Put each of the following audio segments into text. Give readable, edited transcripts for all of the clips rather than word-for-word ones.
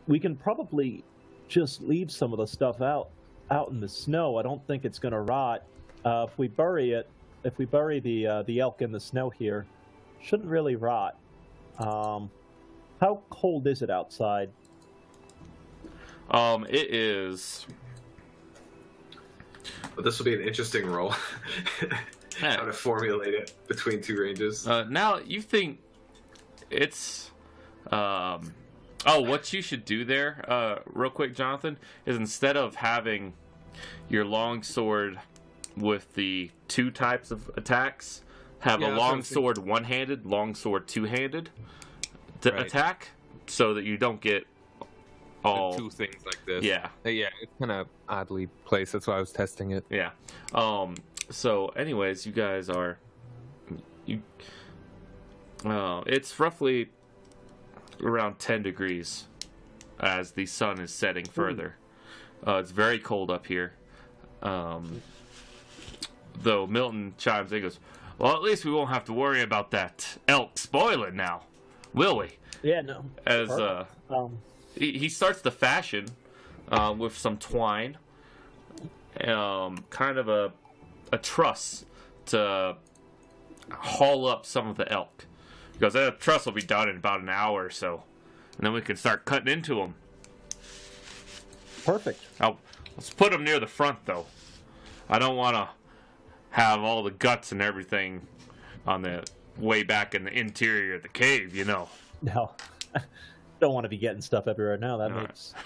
we can probably just leave some of the stuff out in the snow. I don't think it's going to rot. If we bury it, if we bury the elk in the snow here, shouldn't really rot. How cold is it outside? It is. But this will be an interesting roll. How to formulate it between two ranges. Now you think it's what you should do there, real quick, Jonathan, is instead of having your longsword with the two types of attacks, have a longsword one-handed, longsword two-handed attack, so that you don't get all the two things like this. Yeah, it's kind of oddly placed. That's why I was testing it. Yeah. So, anyways, you guys are it's roughly around 10 degrees as the sun is setting further. It's very cold up here. Though Milton chimes in and goes, well, at least we won't have to worry about that elk spoiling now, will we? Yeah, no. As he starts to fashion with some twine, kind of a truss to haul up some of the elk. He goes, that truss will be done in about an hour or so, and then we can start cutting into them. Perfect. Now, let's put them near the front, though. I don't want to have all the guts and everything on the way back in the interior of the cave, you know. No. Don't want to be getting stuff everywhere now. That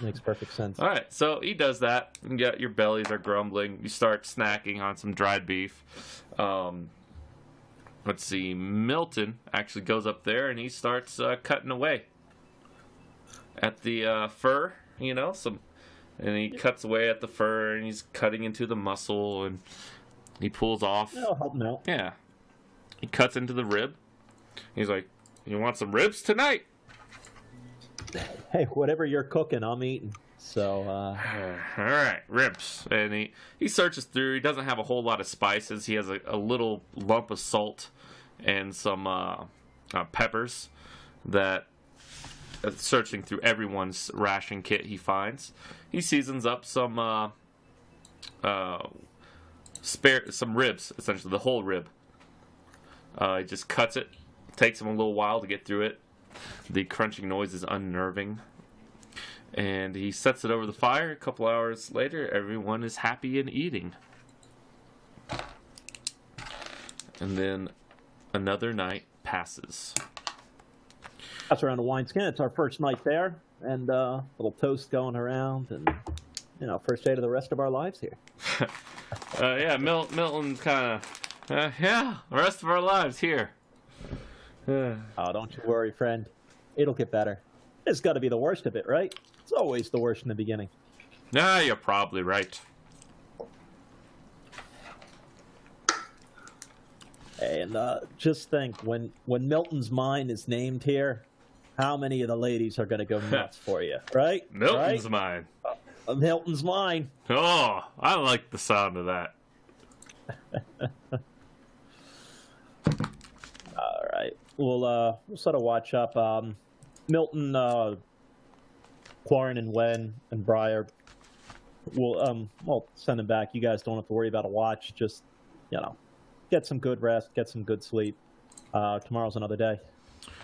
makes perfect sense. All right, so he does that. And your bellies are grumbling. You start snacking on some dried beef. Let's see. Milton actually goes up there and he starts cutting away at the fur. You know, and he cuts away at the fur and he's cutting into the muscle and he pulls off. I'll help him out. Yeah, he cuts into the rib. He's like, "You want some ribs tonight?" Hey, whatever you're cooking, I'm eating. So, all right, ribs. And he searches through. He doesn't have a whole lot of spices. He has a little lump of salt and some peppers that, searching through everyone's ration kit he finds. He seasons up some ribs, essentially the whole rib. He just cuts it. Takes him a little while to get through it. The crunching noise is unnerving. And he sets it over the fire. A couple hours later, everyone is happy and eating. And then another night passes. That's around the wineskin. It's our first night there. And little toast going around. And, first day of the rest of our lives here. Milton's kind of, the rest of our lives here. Oh, don't you worry, friend. It'll get better. It's got to be the worst of it, right? It's always the worst in the beginning. Nah, you're probably right. And just think, when Milton's mine is named here, how many of the ladies are going to go nuts for you, right? Milton's mine. Milton's mine. Oh, I like the sound of that. All right. We'll sort of watch up. Milton, Quarren, and Wen, and Briar. We'll send them back. You guys don't have to worry about a watch. Just, get some good rest, get some good sleep. Tomorrow's another day.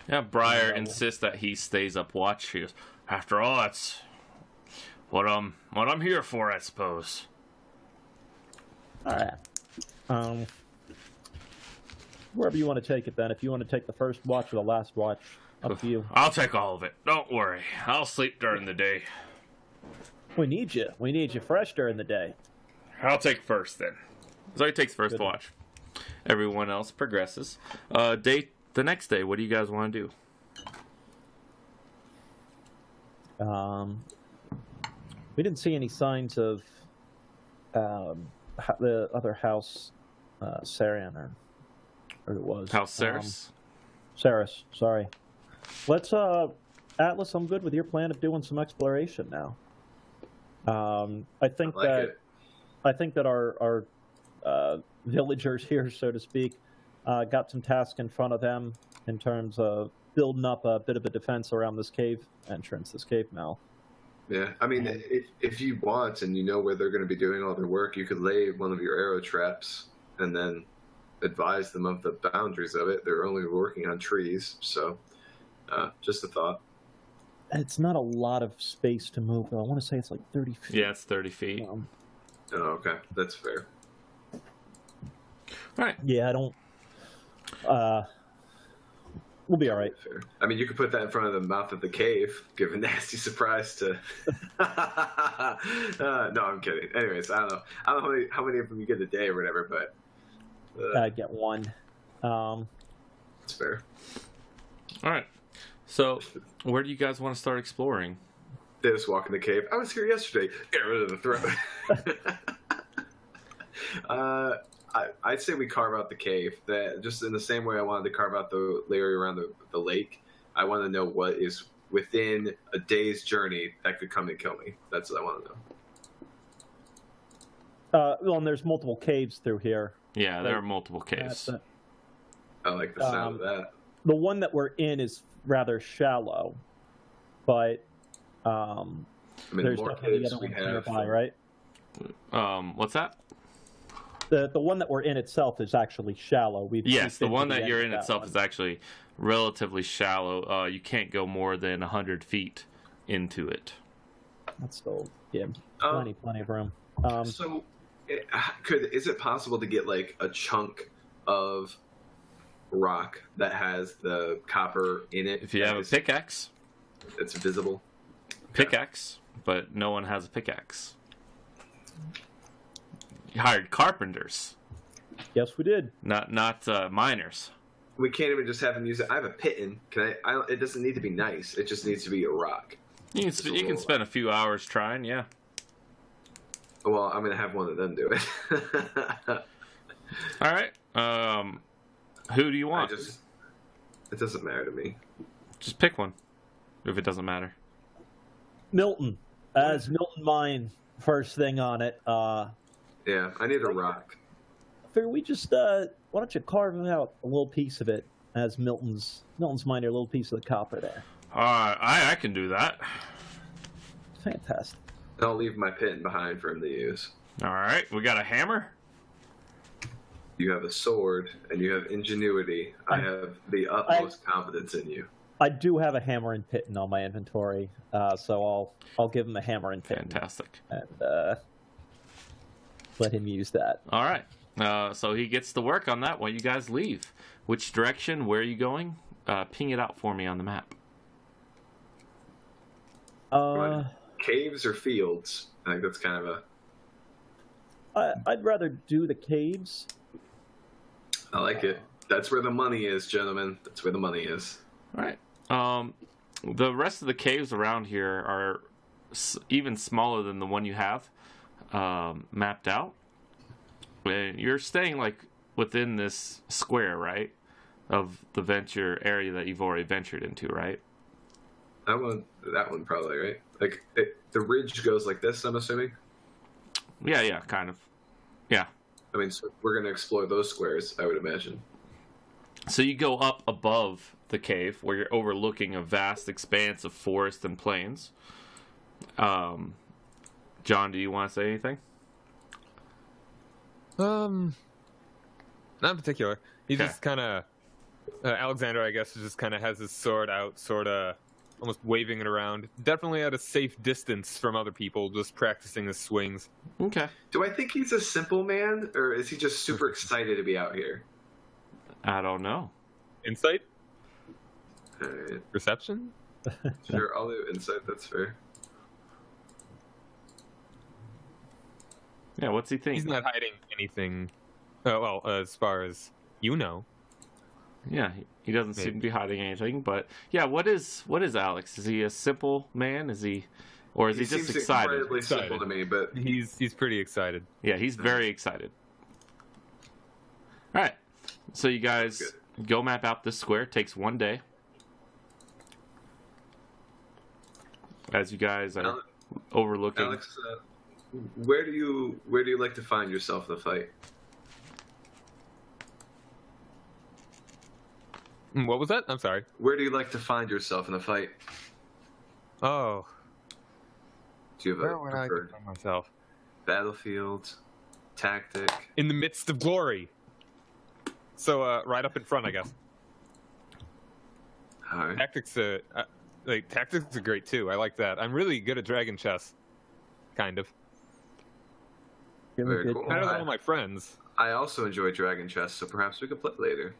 Yeah, Briar insists that he stays up watch. He goes, after all, that's what I'm here for, I suppose. All right. Wherever you want to take it, then. If you want to take the first watch or the last watch, up to you. I'll take all of it. Don't worry. I'll sleep during the day. We need you. We need you fresh during the day. I'll take first, then. So he takes first watch. Everyone else progresses. The next day, what do you guys want to do? We didn't see any signs of the other house, Sarian, or it was. House Saris? Saris, sorry. Let's, Atlas, I'm good with your plan of doing some exploration now. I think that our villagers here, so to speak, got some tasks in front of them in terms of building up a bit of a defense around this cave entrance, this cave mouth. Yeah, I mean, if you want and you know where they're going to be doing all their work, you could lay one of your arrow traps and then advise them of the boundaries of it. They're only working on trees, so just a thought. It's not a lot of space to move, though. I want to say it's like 30 feet. Yeah, it's 30 feet. Oh, okay, that's fair. All right. Yeah, I don't. We'll be all right. Fair. I mean, you could put that in front of the mouth of the cave, give a nasty surprise to. No, I'm kidding. Anyways, I don't know how many of them you get a day or whatever, but I'd get one. it's fair. All right. So, where do you guys want to start exploring? They just walk in the cave. I was here yesterday. Arrow to the throat. I'd say we carve out the cave. That just in the same way I wanted to carve out the area around the lake. I want to know what is within a day's journey that could come and kill me. That's what I want to know. Well, and there's multiple caves through here. Yeah, there are multiple caves. I like the sound of that. The one that we're in is rather shallow, but I mean, there's more definitely caves other we ones have. nearby, right? What's that? The one that we're in itself is actually shallow. Yes, the been one to the that end you're of in that itself one. is actually relatively shallow. You can't go more than 100 feet into it. That's still plenty of room. So, is it possible to get like a chunk of rock that has the copper in it? If you have a pickaxe, it's visible. Pickaxe, but no one has a pickaxe. You hired carpenters, Yes, we did. not miners. We can't even just have them use it. I have a piton. Can I? It doesn't need to be nice. It just needs to be a rock. You can spend a few hours trying, yeah. Well, I'm gonna have one of them do it. All right. Who do you want? it doesn't matter to me. Just pick one, if it doesn't matter. Milton, as Milton Mine, first thing on it. Yeah, I need a rock. Figure we just why don't you carve out a little piece of it as Milton's Mine, a little piece of the copper there. I can do that. Fantastic. I'll leave my piton behind for him to use. All right. We got a hammer. You have a sword, and you have ingenuity. I have the utmost confidence in you. I do have a hammer and piton on my inventory, so I'll give him a hammer and piton. Fantastic. And let him use that. All right. So he gets to work on that while you guys leave. Which direction? Where are you going? Ping it out for me on the map. Caves or fields? I think that's kind of I'd rather do the caves. I like it. That's where the money is, gentlemen. That's where the money is. All right. The rest of the caves around here are even smaller than the one you have mapped out. And you're staying like within this square, right, of the venture area that you've already ventured into, right? That one probably, right? Like the ridge goes like this, I'm assuming. Yeah, kind of. Yeah. I mean, so we're gonna explore those squares, I would imagine. So you go up above the cave where you're overlooking a vast expanse of forest and plains. John, do you want to say anything? Not in particular. He Okay. just kind of Alexander, I guess, just kind of has his sword out, sort of almost waving it around. Definitely at a safe distance from other people, just practicing his swings. Okay. Do I think he's a simple man, or is he just super excited to be out here? I don't know. Insight? All right. Perception? Sure, I'll do insight. That's fair. Yeah, what's he think? He's not hiding anything. Well, as far as you know. Yeah, he doesn't seem to be hiding anything. But yeah, what is Alex? Is he a simple man? Is he, or is he just seems excited? incredibly simple to me, but He's pretty excited. Yeah, he's very excited. All right, so you guys go map out this square. It takes 1 day. As you guys are overlooking. Alex, where do you like to find yourself in the fight? What was that? I'm sorry. Where do you like to find yourself in a fight? Oh. Do you have Where a would I preferred find myself? battlefield, tactic? In the midst of glory. So, right up in front, I guess. All right. Tactics, tactics are great too. I like that. I'm really good at dragon chess, kind of. Very cool. Better than all my friends. I also enjoy dragon chess, so perhaps we could play later.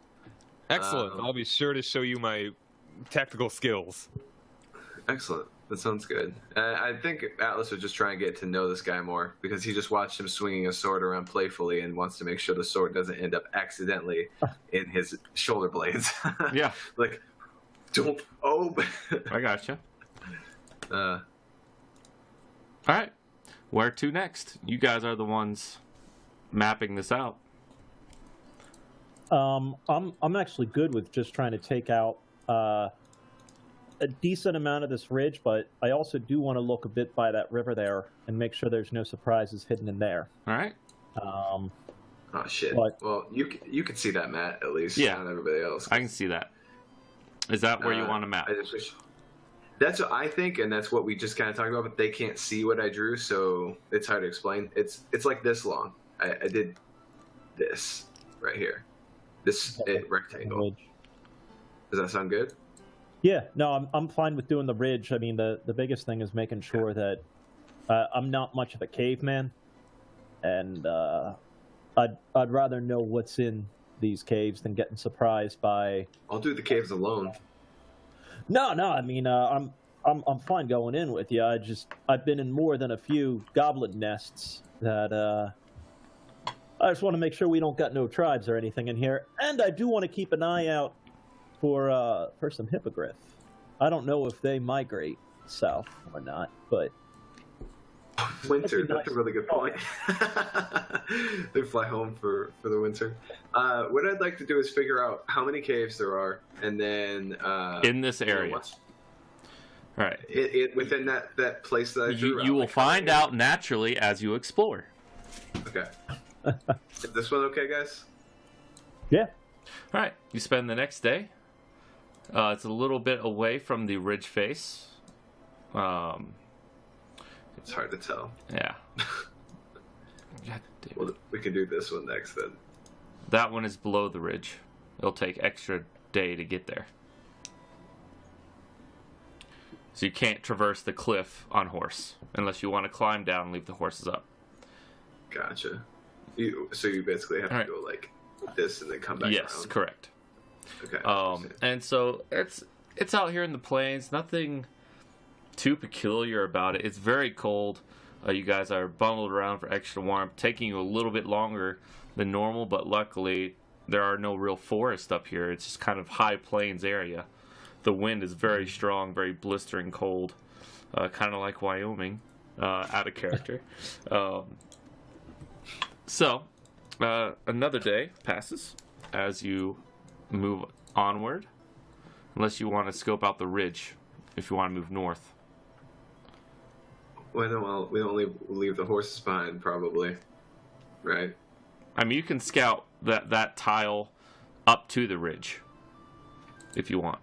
Excellent. I'll be sure to show you my tactical skills. Excellent. That sounds good. I think Atlas would just try and get to know this guy more because he just watched him swinging a sword around playfully and wants to make sure the sword doesn't end up accidentally in his shoulder blades. Yeah. Like, don't. Oh. I gotcha. uh, All right. Where to next? You guys are the ones mapping this out. I'm actually good with just trying to take out a decent amount of this ridge, but I also do want to look a bit by that river there and make sure there's no surprises hidden in there. All right. oh shit. But- Well, you can see that, Matt. At least. Yeah. Not everybody else. I can see that. Is that where you want to map? I just wish. That's what I think, and that's what we just kind of talked about. But they can't see what I drew, so it's hard to explain. It's like this long. I did this right here, this rectangle. Ridge. Does that sound good? Yeah, no, I'm fine with doing the ridge. I mean, the biggest thing is making sure that I'm not much of a caveman, and I'd rather know what's in these caves than getting surprised by. I'll do the caves alone. No, I mean, I'm fine going in with you. I've been in more than a few goblin nests that I just want to make sure we don't got no tribes or anything in here, and I do want to keep an eye out for some hippogriff. I don't know if they migrate south or not, but Winter. That'd be That's a nice. really good point. They fly home for the winter. What I'd like to do is figure out how many caves there are, and then In this area. All right. Within that place that I drew. You will find out naturally as you explore. Okay. Is this one okay, guys? yeah. All right. You spend the next day. It's a little bit away from the ridge face. It's hard to tell. Yeah. God damn it. Well, we can do this one next then. That one is below the ridge. It'll take extra day to get there. So you can't traverse the cliff on horse unless you want to climb down and leave the horses up. Gotcha. So you basically have Alright. to go like this and then come back Yes, around. correct. Okay. And so it's out here in the plains. Nothing too peculiar about it. It's very cold. You guys are bundled around for extra warmth, taking you a little bit longer than normal, but luckily there are no real forests up here. It's just kind of high plains area. The wind is very strong, very blistering cold, kind of like Wyoming, out of character. So another day passes as you move onward, unless you want to scope out the ridge if you want to move north. Well, we only leave the horses behind, probably. Right? I mean, you can scout that tile up to the ridge if you want.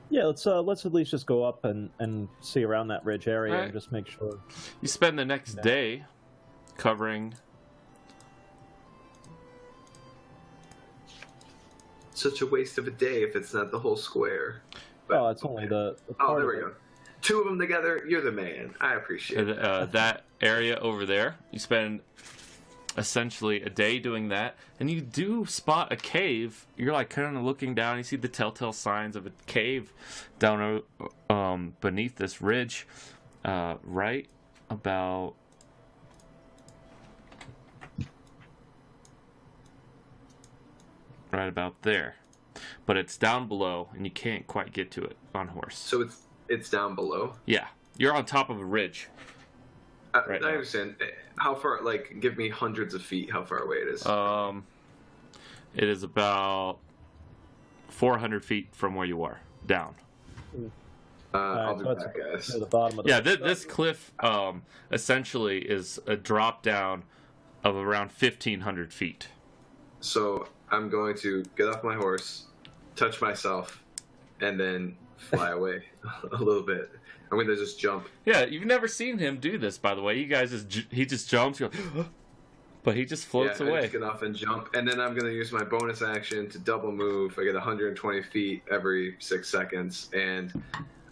Yeah, let's at least just go up and see around that ridge area Alright. and just make sure. You spend the next day covering. Such a waste of a day if it's not the whole square. But, Oh, it's only the Oh, part there of we it. go. Two of them together, you're the man. I appreciate it. That area over there. You spend essentially a day doing that, and you do spot a cave. You're like kind of looking down. You see the telltale signs of a cave down beneath this ridge, right about. Right about there, but it's down below, and you can't quite get to it on horse. So it's down below. Yeah, you're on top of a ridge. Right I now. understand. How far? Like, give me hundreds of feet. How far away it is? It is about 400 feet from where you are, down. I'll Alright, be so it's back, guys. near the bottom of the Yeah, this cliff essentially is a drop down of around 1,500 feet. So I'm going to get off my horse, touch myself, and then fly away a little bit. I'm gonna just jump. Yeah, you've never seen him do this, by the way. You guys he just jumps, you're like, but he just floats I away. just get off and jump, and then I'm gonna use my bonus action to double move. I get 120 feet every 6 seconds, and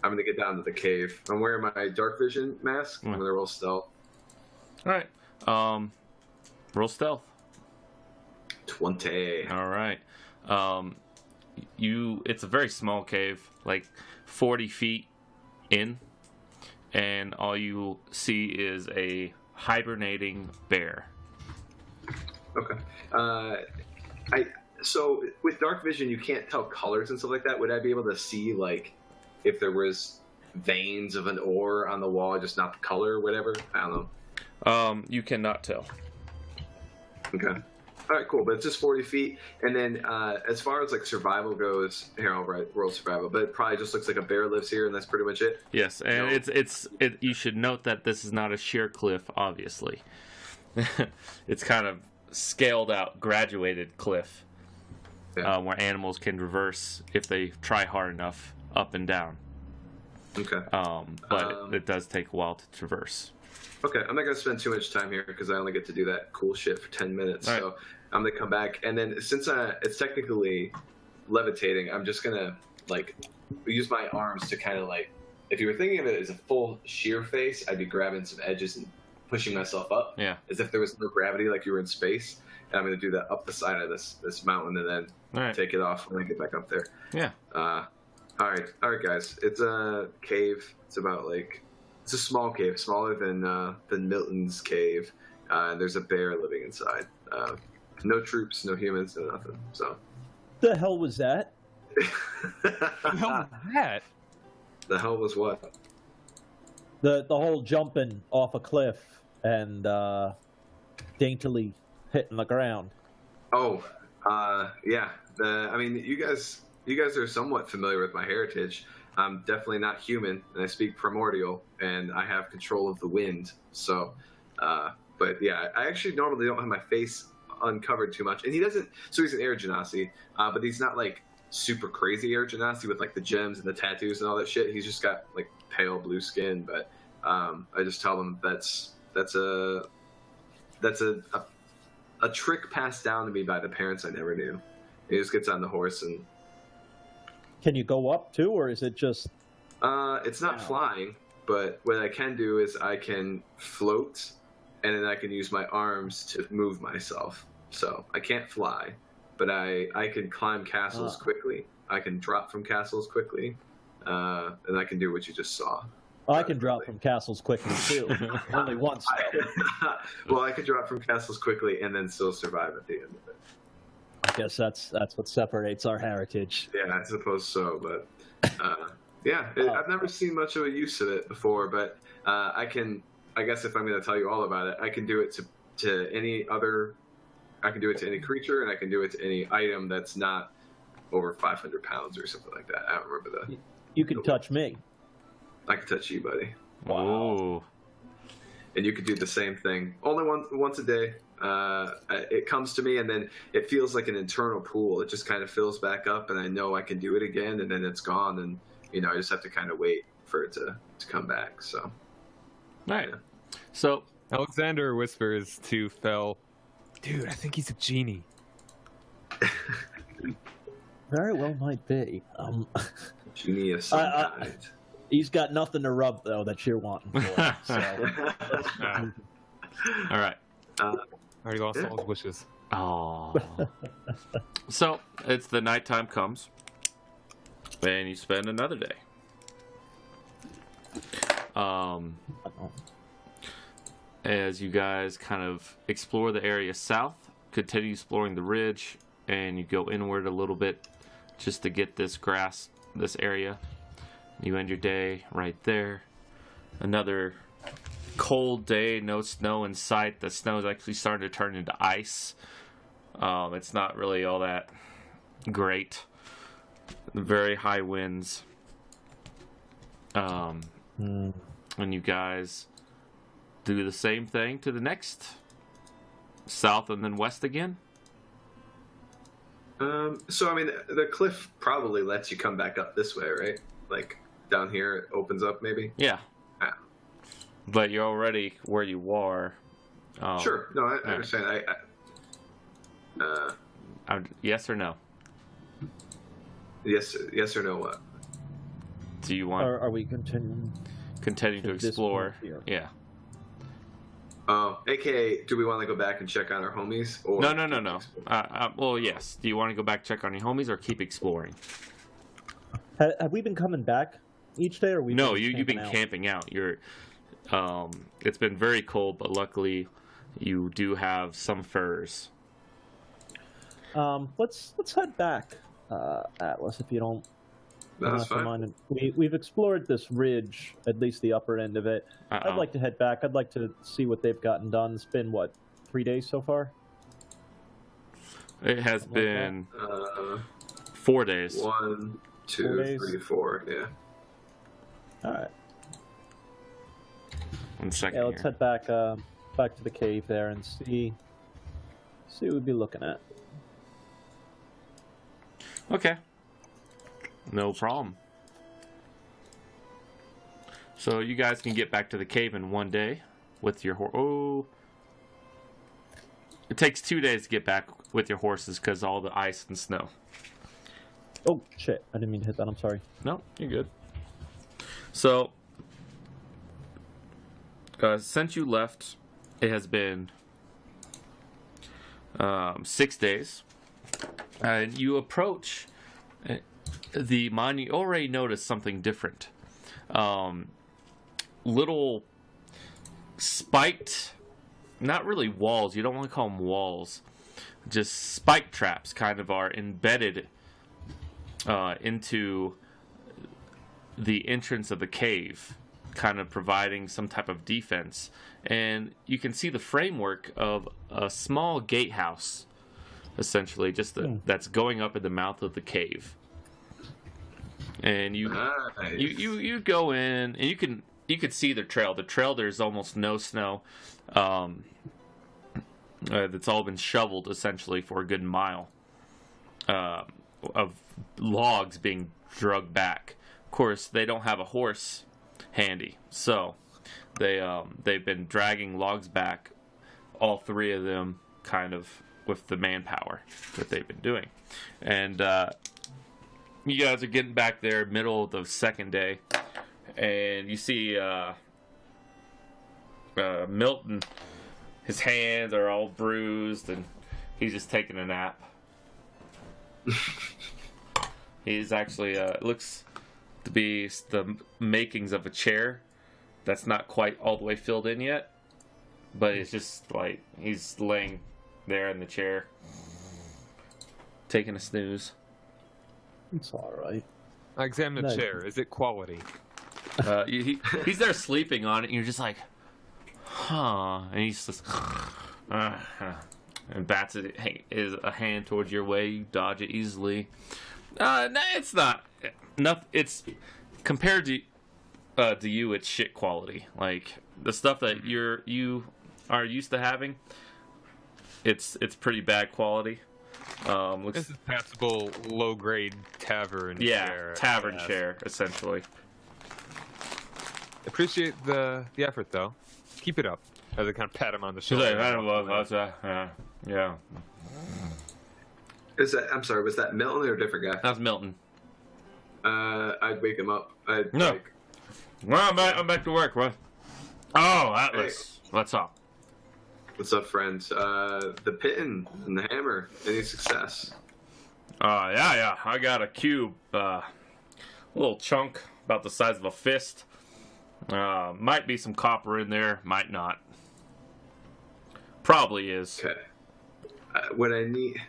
I'm gonna get down to the cave. I'm wearing my dark vision mask. I'm gonna roll stealth. All right. Roll stealth. 20. All right. It's a very small cave, like 40 feet in, and all you see is a hibernating bear. Okay. So with dark vision, you can't tell colors and stuff like that. Would I be able to see like if there was veins of an ore on the wall, just not the color or whatever? I don't know. You cannot tell. Okay. All right, cool. But it's just 40 feet. And then as far as like survival goes, here I'll write world survival. But it probably just looks like a bear lives here, and that's pretty much it. Yes, and No. you should note that this is not a sheer cliff, obviously. It's kind of scaled out, graduated cliff, Yeah. where animals can traverse if they try hard enough up and down. Okay. But it does take a while to traverse. Okay, I'm not gonna spend too much time here because I only get to do that cool shit for 10 minutes. All right. So I'm gonna come back, and then since it's technically levitating, I'm just gonna like use my arms to kind of like, if you were thinking of it as a full sheer face, I'd be grabbing some edges and pushing myself up, Yeah. as if there was no gravity, like you were in space. And I'm gonna do that up the side of this mountain, and then All right. take it off when I get back up there. Yeah. All right, guys. It's a cave. It's a small cave, smaller than Milton's cave. There's a bear living inside. No troops, no humans, no nothing. So. The hell was that? The hell was that? The hell was what? The whole jumping off a cliff and daintily hitting the ground. Oh, yeah. I mean, you guys are somewhat familiar with my heritage. I'm definitely not human, and I speak primordial, and I have control of the wind. So, but yeah, I actually normally don't have my face uncovered too much. And he doesn't, so he's an air genasi, but he's not like super crazy air genasi with like the gems and the tattoos and all that shit. He's just got like pale blue skin, but I just tell him that's a trick passed down to me by the parents I never knew. He just gets on the horse and. Can you go up too, or is it just? It's not flying, but what I can do is I can float, and then I can use my arms to move myself. So I can't fly, but I can climb castles quickly. I can drop from castles quickly, and I can do what you just saw. I can drop from castles quickly too. Only once. Well, I could drop from castles quickly and then still survive at the end of it. I guess that's what separates our heritage. Yeah, I suppose so, but yeah, I've never seen much of a use of it before, but I guess if I'm going to tell you all about it, I can do it to any creature, and I can do it to any item that's not over 500 pounds or something like that. I don't remember You can touch me. I can touch you, buddy. Wow. And you could do the same thing. Only once a day. It comes to me, and then it feels like an internal pool. It just kind of fills back up, and I know I can do it again, and then it's gone, and I just have to kind of wait for it to come back. So, All right. Yeah. So Alexander whispers to Fel, "Dude, I think he's a genie." Very well might be. Genie of some kind. He's got nothing to rub though that you're wanting for. So. all right. Already lost all his wishes. Oh. So it's the nighttime comes, and you spend another day. As you guys kind of explore the area south, continue exploring the ridge, and you go inward a little bit just to get this area. You end your day right there. Another cold day, no snow in sight. The snow is actually starting to turn into ice. It's not really all that great. Very high winds. And you guys do the same thing to the next south and then west again. So I mean, the cliff probably lets you come back up this way, right? Like, down here it opens up, maybe. Yeah. Ah. But you're already where you are. Sure. No, I understand. Yes or no? Yes or no? What? Do you want Are we continuing? continue to this explore? point here? Yeah. AKA, do we want to go back and check on our homies? Or No. Well, yes. Do you want to go back check on your homies or keep exploring? Have we been coming back each day, or No, you've been camping out. You're. It's been very cold, but luckily, you do have some furs. Let's head back, Atlas, if you don't. That's fine. Mind. We've explored this ridge, at least the upper end of it. Uh-oh. I'd like to head back. I'd like to see what they've gotten done. It's been, what, 3 days so far? It has Something like been 4 days. 1, 2, 4 days? 3, 4. Yeah. All right. 1 second. Yeah, let's here. head back to the cave there and see what we'd be looking at. Okay. No problem. So you guys can get back to the cave in 1 day with your horse. Oh. It takes 2 days to get back with your horses because all the ice and snow. Oh, shit. I didn't mean to hit that. I'm sorry. No, you're good. So, since you left, it has been 6 days. And you approach the mine. You already noticed something different. Little spiked, not really walls. You don't want to call them walls. Just spike traps kind of are embedded into the entrance of the cave, kind of providing some type of defense. And you can see the framework of a small gatehouse, essentially, that's going up in the mouth of the cave. And you go in, and you can see the trail. The trail, there's almost no snow. That's all been shoveled essentially for a good mile of logs being dragged back. Of course, they don't have a horse handy, so they've been dragging logs back, all three of them, kind of with the manpower that they've been doing. And you guys are getting back there, middle of the second day, and you see Milton. His hands are all bruised, and he's just taking a nap. He's actually looks to be the makings of a chair that's not quite all the way filled in yet, but it's just like he's laying there in the chair, taking a snooze. It's all right. I examine the Nice. chair. Is it quality? He's there sleeping on it, and you're just like, huh? And he's just and bats a hand towards your way. You dodge it easily. No, it's not. It's compared to you, it's shit quality. Like the stuff that you are used to having, it's pretty bad quality. This is passable, low-grade tavern chair. Tavern chair, essentially. Appreciate the effort, though. Keep it up. As I kind of pat him on the She's shoulder. like, I don't know, yeah. Is that? I'm sorry. Was that Milton or a different guy? That's Milton. I'd wake him up. I'd, No. like, Well, I'm back to work. What? Oh, Atlas. What's up? what's up, friends? The Pitten and the Hammer. Any success? Yeah. I got a cube, little chunk about the size of a fist. Might be some copper in there, might not. Probably is. Okay. What I need.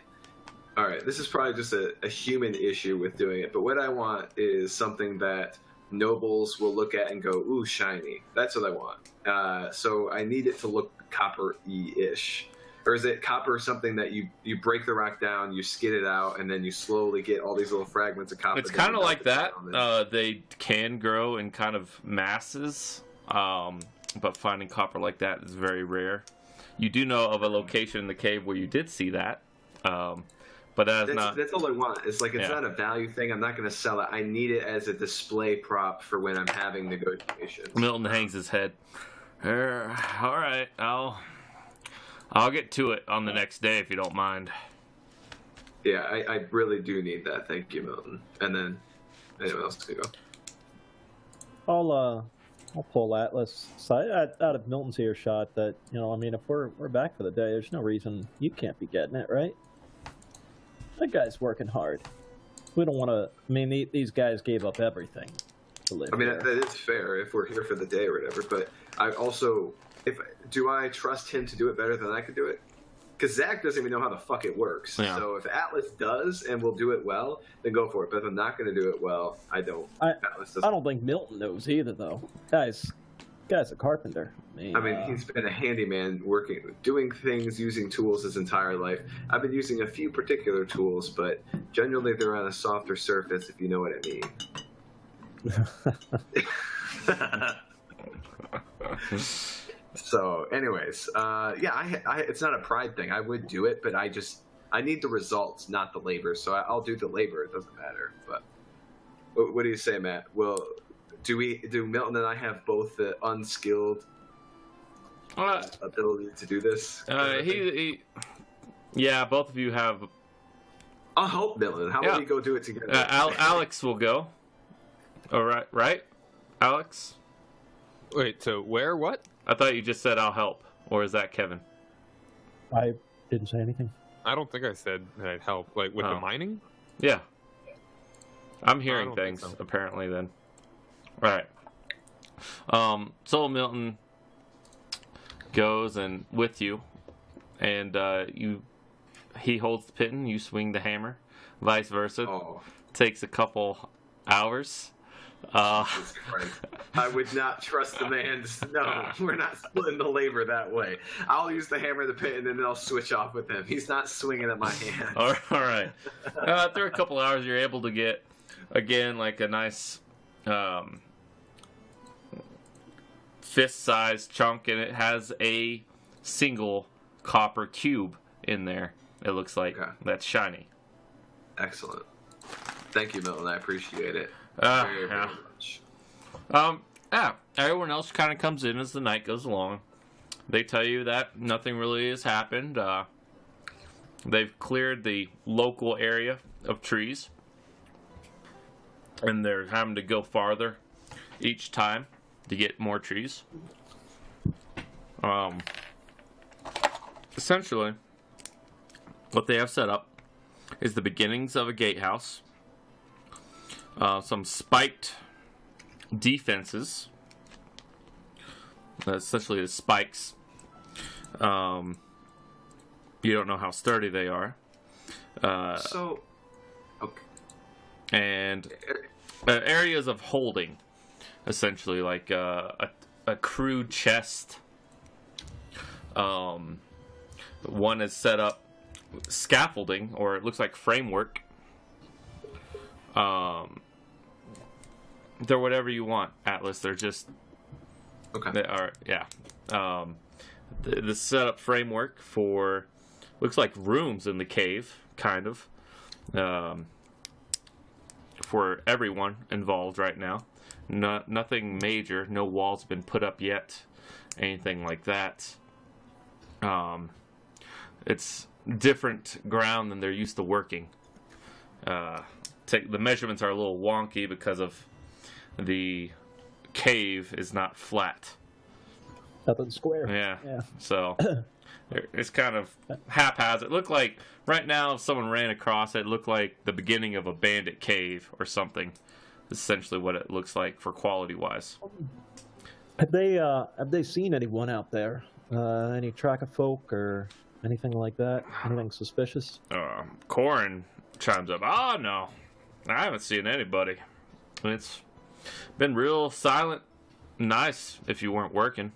All right. This is probably just a human issue with doing it, but what I want is something that nobles will look at and go, "Ooh, shiny." That's what I want. So I need it to look copper-y-ish. Or is it copper something that you break the rock down, you skid it out, and then you slowly get all these little fragments of copper? It's kind of like that. Down They can grow in kind of masses, but finding copper like that is very rare. You do know of a location in the cave where you did see that, but that's That's all I want. It's like, it's Yeah. not a value thing. I'm not going to sell it. I need it as a display prop for when I'm having negotiations. Milton hangs his head. All right, I'll get to it on the next day if you don't mind. Yeah, I really do need that. Thank you, Milton. And then anyone else can go. I'll pull Atlas side out of Milton's earshot that, you know, I mean, if we're back for the day, there's no reason you can't be getting it, right? That guy's working hard. We don't want to. I mean, these guys gave up everything to live. I mean, here. that is fair if we're here for the day or whatever. But I also, do I trust him to do it better than I could do it? Because Zach doesn't even know how the fuck it works. Yeah. So if Atlas does and will do it well, then go for it. But if I'm not going to do it well, I don't. Atlas doesn't. I don't think Milton knows either, though. Guy's a carpenter. I mean, he's been a handyman doing things, using tools his entire life. I've been using a few particular tools, but generally they're on a softer surface, if you know what I mean. So, anyways, yeah, it's not a pride thing. I would do it, but I need the results, not the labor. So I'll do the labor. It doesn't matter. But what do you say, Matt? Well, do Milton and I have both the unskilled ability to do this? Yeah, both of you have. I'll help Milton. How about we go do it together? Alex will go. All right, Alex. Wait, so where? What? I thought you just said I'll help, or is that Kevin? I didn't say anything. I don't think I said that I'd help. Like with the mining? Yeah. I'm hearing don't think things so. apparently. Then. All right. So Milton goes and with you, and he holds the pin, you swing the hammer, vice versa. Oh, Takes a couple hours. Jesus Christ. I would not trust the man. No, we're not splitting the labor that way. I'll use the hammer, the pin, and then I'll switch off with him. He's not swinging at my hand. All right. After a couple hours, you're able to get again like a nice fist-sized chunk, and it has a single copper cube in there. It looks like that's shiny. Excellent. Thank you, Milton. I appreciate it. Very much. Everyone else kind of comes in as the night goes along. They tell you that nothing really has happened. They've cleared the local area of trees, and they're having to go farther each time to get more trees. Essentially, what they have set up is the beginnings of a gatehouse. Some spiked defenses. Essentially, the spikes. You don't know how sturdy they are. Okay. And areas of holding, essentially, like a crude chest. One is set up scaffolding, or it looks like framework. They're whatever you want, Atlas. They're just They are, yeah. The setup framework for looks like rooms in the cave, kind of, for everyone involved right now. Nothing major. No walls been put up yet. Anything like that. It's different ground than they're used to working. The measurements are a little wonky because of the cave is not flat. Nothing square. Yeah. So it's kind of haphazard. It looked like right now, if someone ran across it, it looked like the beginning of a bandit cave or something. Essentially, what it looks like for quality wise. Have they seen anyone out there? Any track of folk or anything like that? Anything suspicious? Corin chimes up. Oh no, I haven't seen anybody. It's been real silent. Nice if you weren't working.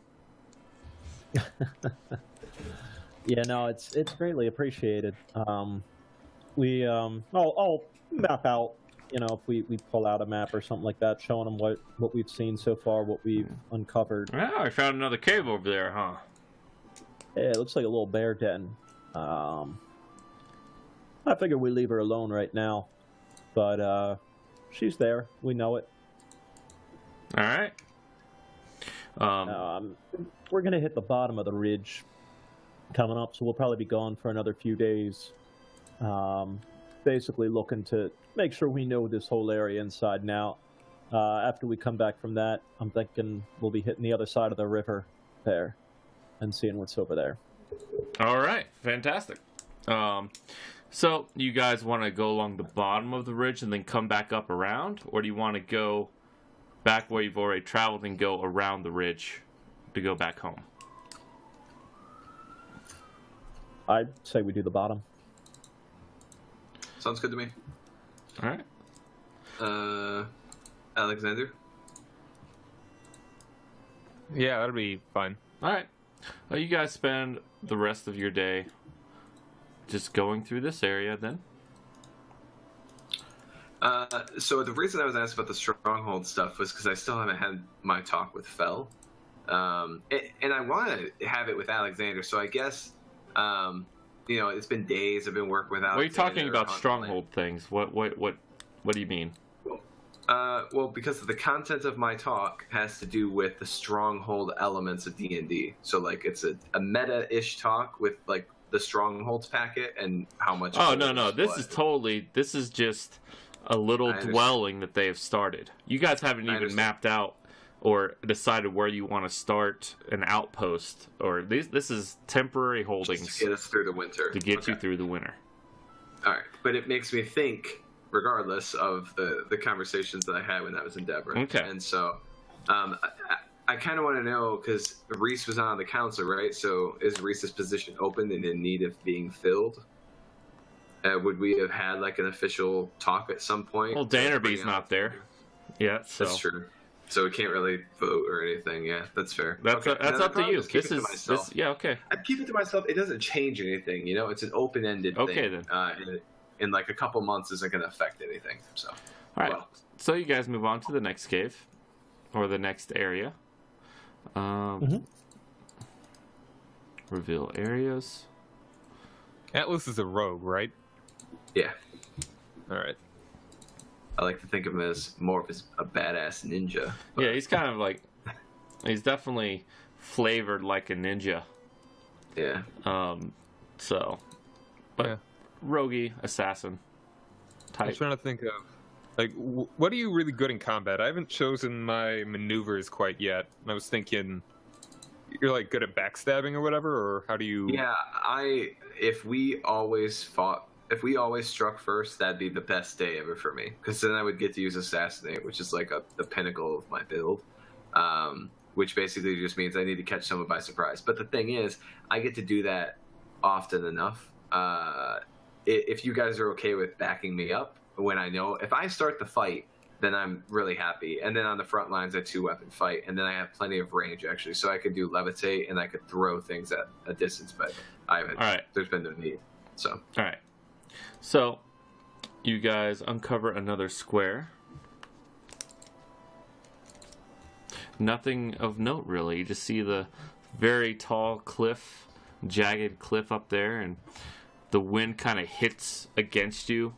Yeah, no, it's greatly appreciated. I'll map out, if we pull out a map or something like that, showing them what we've seen so far, what we've uncovered. Yeah, I found another cave over there, huh? Yeah, it looks like a little bear den. I figure we leave her alone right now. But she's there. We know it. All right. We're gonna hit the bottom of the ridge coming up, so we'll probably be gone for another few days. Basically looking to make sure we know this whole area inside and out. After we come back from that, I'm thinking we'll be hitting the other side of the river there and seeing what's over there. All right, fantastic. So you guys want to go along the bottom of the ridge and then come back up around, or do you want to go back where you've already traveled and go around the ridge to go back home? I'd say we do the bottom. Sounds good to me. All right. Alexander? Yeah, that'll be fine. All right. You guys spend the rest of your day just going through this area then? So the reason I was asked about the stronghold stuff was because I still haven't had my talk with Fel. And I want to have it with Alexander, so I guess, it's been days I've been working with Alexander. What are you talking about stronghold things? What do you mean? Well, because the content of my talk has to do with the stronghold elements of D&D. So, like, it's a meta-ish talk with, like, the strongholds packet and how much... Oh, no. This is just a little dwelling that they have started. You guys haven't even mapped out or decided where you want to start an outpost. Or this is temporary holdings. Just to get us through the winter. To get you through the winter. All right. But it makes me think... regardless of the conversations that I had when I was in Deborah. Okay. And so I kind of want to know, because Reese was on the council, right? So is Reese's position open and in need of being filled? Would we have had like an official talk at some point? Well, Dannerby's not there. Yeah, so. That's true. So we can't really vote or anything. Yeah, that's fair. That's up to you. Yeah, okay. I'd keep it to myself. It doesn't change anything. It's an open-ended thing. Okay, then. In like a couple months isn't going to affect anything. So, all right. So you guys move on to the next cave or the next area. Reveal areas. Atlas is a rogue, right? Yeah. All right. I like to think of him as more of a badass ninja. But... yeah, he's kind of like, he's definitely flavored like a ninja. Yeah. So, but. Yeah. Roguey assassin type. I was trying to think of, like, what are you really good in combat? I haven't chosen my maneuvers quite yet. And I was thinking, you're like good at backstabbing or whatever, or how do you? Yeah, if we always struck first, that'd be the best day ever for me. Because then I would get to use assassinate, which is like the pinnacle of my build. Which basically just means I need to catch someone by surprise. But the thing is, I get to do that often enough. If you guys are okay with backing me up when I know if I start the fight, then I'm really happy. And then on the front lines, I 2-weapon fight, and then I have plenty of range actually, so I could do levitate and I could throw things at a distance. But I haven't. All right. There's been no need. So. All right. So, you guys uncover another square. Nothing of note really. You just see the very tall cliff, jagged cliff up there, and the wind kind of hits against you,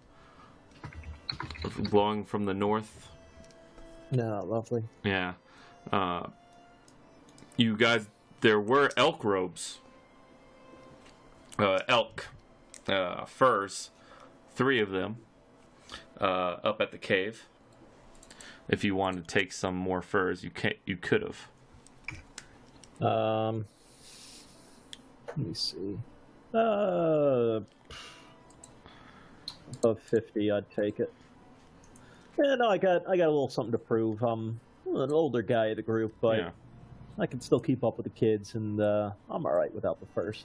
blowing from the north. No, lovely. Yeah. You guys, there were elk robes. Furs. 3 of them. Up at the cave. If you wanted to take some more furs, you could have. Let me see. Above 50, I'd take it. Yeah, no, I got a little something to prove. I'm an older guy of the group, but yeah. I can still keep up with the kids, and I'm all right without the first.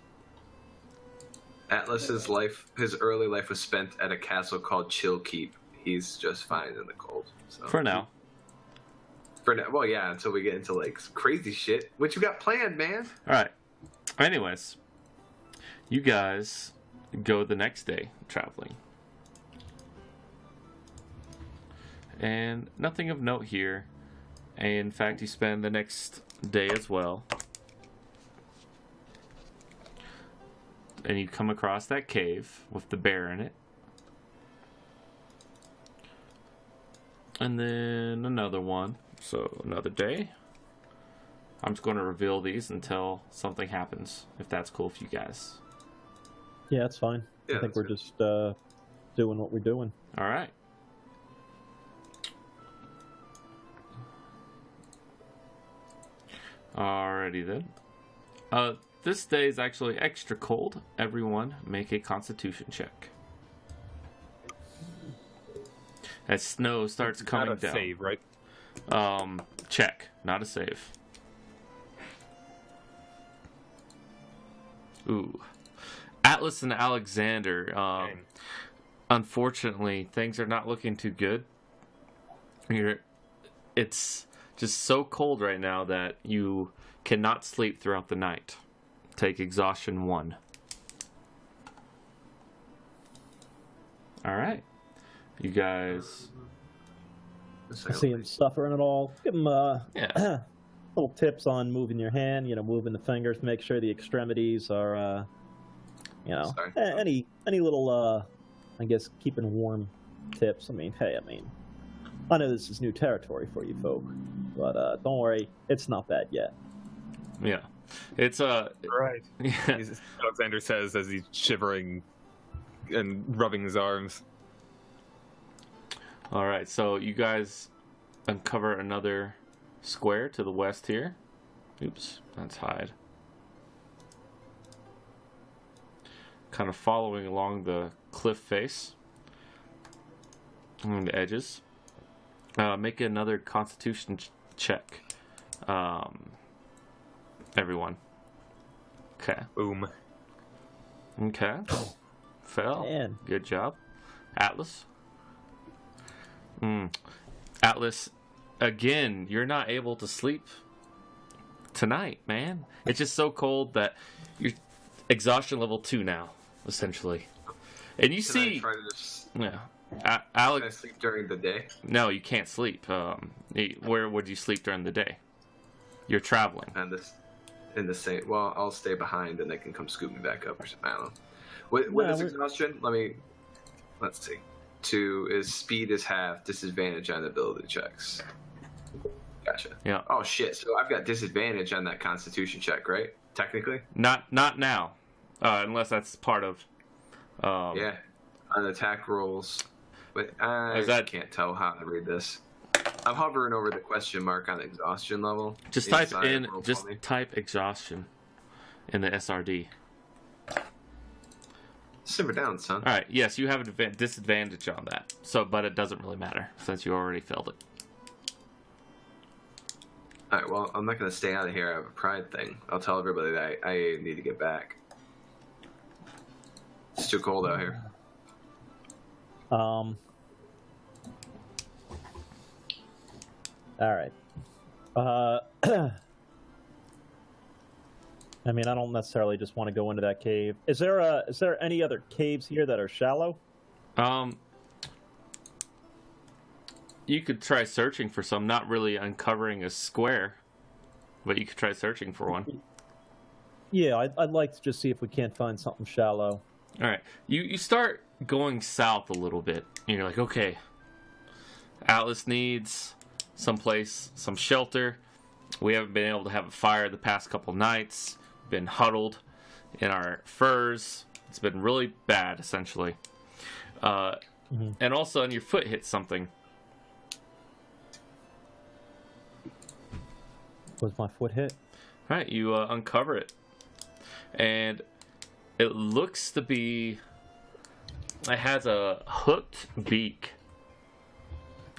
Atlas's early life was spent at a castle called Chill Keep. He's just fine in the cold. So. For now. Well, yeah, until we get into like crazy shit. What you got planned, man? All right. Anyways. You guys go the next day traveling. And nothing of note here. In fact, you spend the next day as well. And you come across that cave with the bear in it. And then another one. So another day. I'm just going to reveal these until something happens, if that's cool with you guys. Yeah, that's fine. Yeah, I think that's we're good. just doing what we're doing. All right. Alrighty then. This day is actually extra cold. Everyone make a constitution check. As snow starts coming Not a down. save, right? Check, not a save. Ooh. Atlas and Alexander. Dang. Unfortunately, things are not looking too good. It's just so cold right now that you cannot sleep throughout the night. Take exhaustion 1. All right, you guys. I see him suffering it all. Give him Yeah. little tips on moving your hand. Moving the fingers. Make sure the extremities are, Sorry. any little, I guess, keeping warm tips. I know this is new territory for you folk, but don't worry, it's not bad yet. Yeah. It's Right. yeah. Alexander says as he's shivering and rubbing his arms. All right, so you guys uncover another square to the west here. Oops, that's hide. Kind of following along the cliff face, along the edges. Make another constitution check. Everyone. Okay. Boom. Okay. Fell. Man. Good job. Atlas. Atlas, again, you're not able to sleep tonight, man. It's just so cold that you're exhaustion level 2 now, essentially. And you Can I see, try to just yeah, can I Alex. sleep during the day? No, you can't sleep. Where would you sleep during the day? You're traveling. And this in the same. Well, I'll stay behind, and they can come scoop me back up or something. I don't know. What No, is we're- exhaustion? Let's see. 2 is speed is half, disadvantage on ability checks. Gotcha. Yeah. Oh shit! So I've got disadvantage on that Constitution check, right? Technically. Not now, unless that's part of. Yeah. On attack rolls, but I Is that- can't tell how to read this. I'm hovering over the question mark on exhaustion level. Just type inside in. of roll Just for me. type exhaustion in the SRD. Simmer down, son. All right. Yes, you have a disadvantage on that. So, but it doesn't really matter since you already failed it. All right, well, I'm not going to stay out of here. I have a pride thing. I'll tell everybody that I need to get back. It's too cold out here. All right. I don't necessarily just want to go into that cave. Is there any other caves here that are shallow? You could try searching for some. Not really uncovering a square, but you could try searching for one. Yeah, I'd like to just see if we can't find something shallow. All right. You start going south a little bit. And you're like, okay, Atlas needs someplace, some shelter. We haven't been able to have a fire the past couple nights. Been huddled in our furs. It's been really bad, essentially. And all of a sudden, your foot hits something. Was my foot hit? All right, you uncover it. And it looks to be... It has a hooked beak.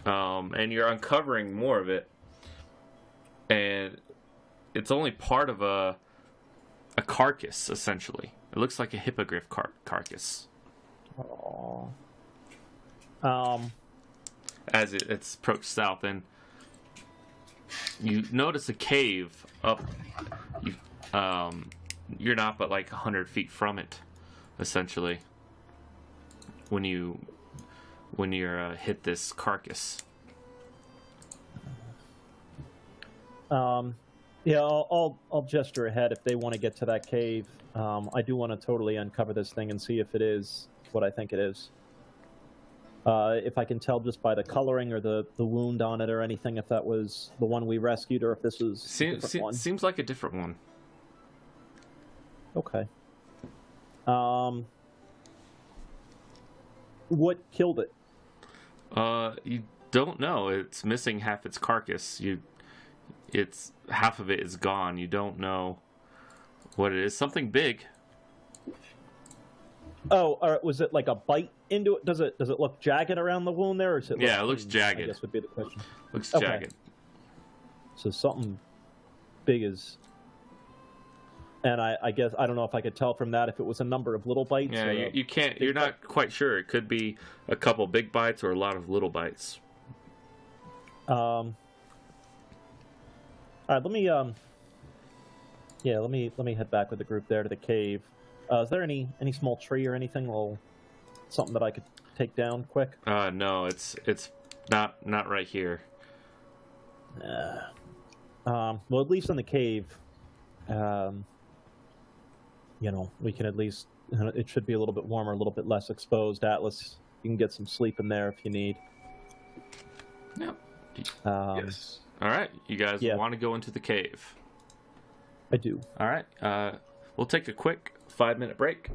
And you're uncovering more of it. And it's only part of a carcass, essentially. It looks like a hippogriff carcass. Oh. As it's approached south, and you notice a cave up. You're not but like 100 feet from it, essentially. When you're hit this carcass. Yeah, I'll gesture ahead if they want to get to that cave. I do want to totally uncover this thing and see if it is what I think it is. If I can tell just by the coloring or the wound on it or anything, if that was the one we rescued or if this was a different one. Seems like a different one. Okay. What killed it? You don't know. It's missing half its carcass. It's half of it is gone. You don't know what it is. Something big. Oh, or was it like a bite into it? Does it look jagged around the wound there, or is it? Yeah, it looks jagged. I guess would be the question. Looks Okay. jagged. So something big is. And I guess I don't know if I could tell from that if it was a number of little bites. Yeah, or you can't. You're not quite sure. It could be a couple big bites or a lot of little bites. All right, let me let me head back with the group there to the cave. Is there any small tree or anything, or something that I could take down quick? No, it's not right here. Well, at least in the cave, we can at least. It should be a little bit warmer, a little bit less exposed. Atlas, you can get some sleep in there if you need. Yep. Yes. All right, you guys want to go into the cave? I do. All right. We'll take a quick 5-minute break.